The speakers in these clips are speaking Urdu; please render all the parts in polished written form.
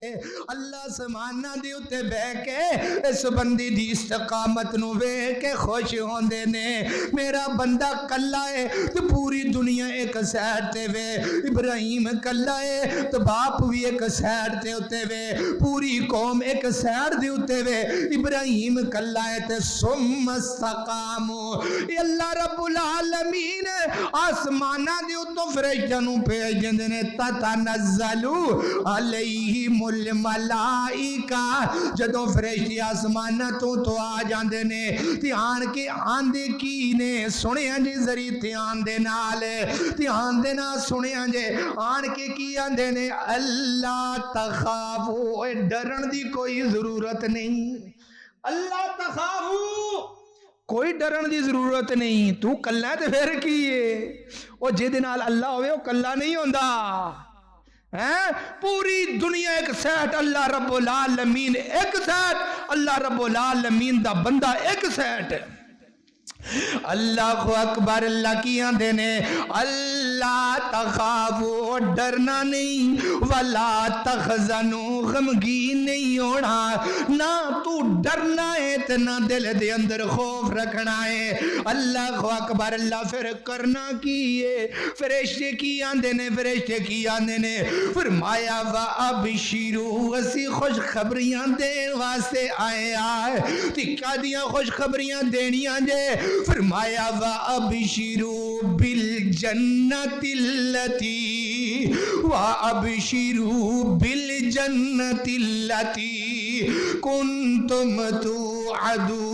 اللہ سمانا دی اتے بہ کے اس بندی دی استقامت نو ویکھ کے خوش ہوندے نے۔ میرا بندہ کلا ہے تو پوری دنیا ایک سائڈ تے وے، ابراہیم کلا ہے تو باپ بھی ایک سائڈ تے اتے وے، پوری قوم ایک سائڈ دے اتے وے، ابراہیم کلا ہے تے ثم استقاموا۔ یہ اللہ رب العالمین آسمانہ دے اتوں فرشتیاں نو بھیج دیندے نے، تتنزلوا علیہم الملائکہ، جدوں فرشتے آسمانہ تو آ جاندے نے تے آن کے آندے کی نے سنیا جی ذری دھیان دے نال سنیا جے آن کے کی آندے نے اللہ تخافو، ڈرن دی کوئی ضرورت نہیں، اللہ تخافو کوئی ڈرن دی ضرورت نہیں، تو کلا تے پھر کی ہے او جے دے نال اللہ ہوئے او کلا نہیں ہوندا۔ پوری دنیا ایک سیٹ، اللہ رب العالمین ایک سیٹ، اللہ رب العالمین دا بندہ ایک سیٹ۔ اللہ اکبر، اللہ کی آندے نے اللہ تخافو، ڈرنا نہیں، ولا تخزنو، غمگین نہیں ہونا، نہ تو ڈرنا ہے تے نہ دل دے اندر خوف رکھنا ہے۔ اللہ اکبر، اللہ پھر کرنا کی ہے؟ فرشتے کی آندے نے، فرشتے کی آندے نے فرمایا وَأَبْشِرُوا، اسی خوش خبریاں دین واسطے آئے آئے، تکا دیاں خوش خبریاں دینیاں جے، فرمایا وَأَبْشِرُوا بِالْجَنَّةِ الَّتِي وَأَبْشِرُوا بِالْجَنَّةِ الَّتِي كُنْتُمْ تُوعَدُونَ،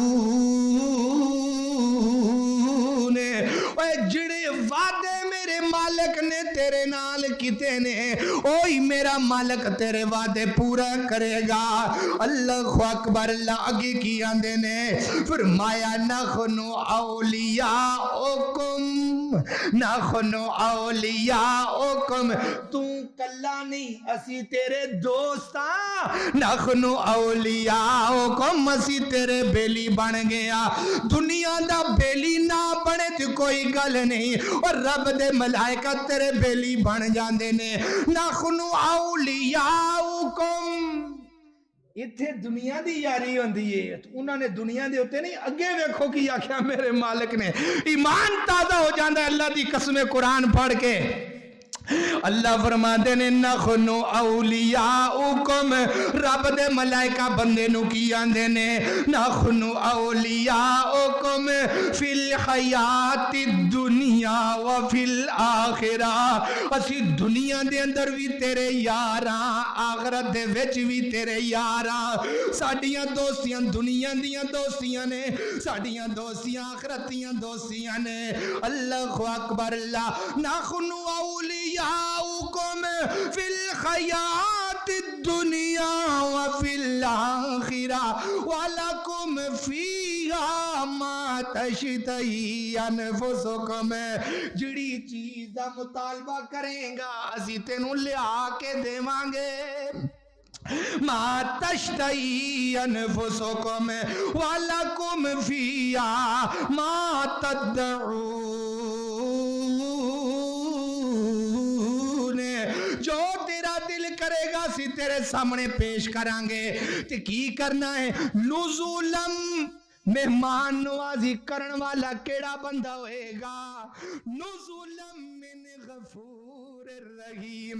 اے جڑے وعدے میرے مالک نے تیرے نال کیتے نے اوہی میرا مالک تیرے وعدے پورا کرے گا۔ اللہ اکبر، اللہ آگے کی آندے نے فرمایا نحن اولیاؤکم، نحن اولیاؤکم، تو کلا نہیں اسی تیرے دوستاں، نحن اولیاؤکم، اسی تیرے بیلی بن گیا۔ دنیا دا بیلی نہ بنے تو کوئی گل نہیں، اور رب دے ملائکہ تیرے بیلی بن جاندے نے۔ نحن اولیاؤکم، اتھے دنیا دی یاری ہوندی ہے، انہوں نے دنیا دے ہوتے نہیں، اگے ویکھو کی آکھیا میرے مالک نے، ایمان تازہ ہو جاندہ ہے اللہ دی قسم قرآن پڑھ کے۔ اللہ فرماتے نے نحن اولیاؤکم، رب دے ملائکہ بندے نو کی آندے نے نحن اولیاؤکم فی الحیات الدنیا و فی الآخرہ، اسی دنیا دے اندر بھی تیرے یاراں، آخرت دے وچ بھی تیرے یاراں، ساڈیاں دوستیاں دنیا دیاں دوستیاں نے، ساڈیاں دوستیاں آخرتیاں دوستیاں نے۔ اللہ اکبر، اللہ نحن اولیاؤکم فی الحیات الدنیا وفی الآخرہ ولکم فیہا ما تشتہی انفسکم، جڑی چیز دا مطالبہ کریں گا اسی تینوں لیا کے دیواں گے، ما تشتہی انفسکم ولکم فیہا ما تدعون، جو تیرا دل کرے گا سی تیرے سامنے پیش کرانگے۔ تے کی کرنا ہے؟ نزولم، مہمان نوازی کرن والا کیڑا بندہ ہوئے گا؟ نزولم من غفور الرحیم،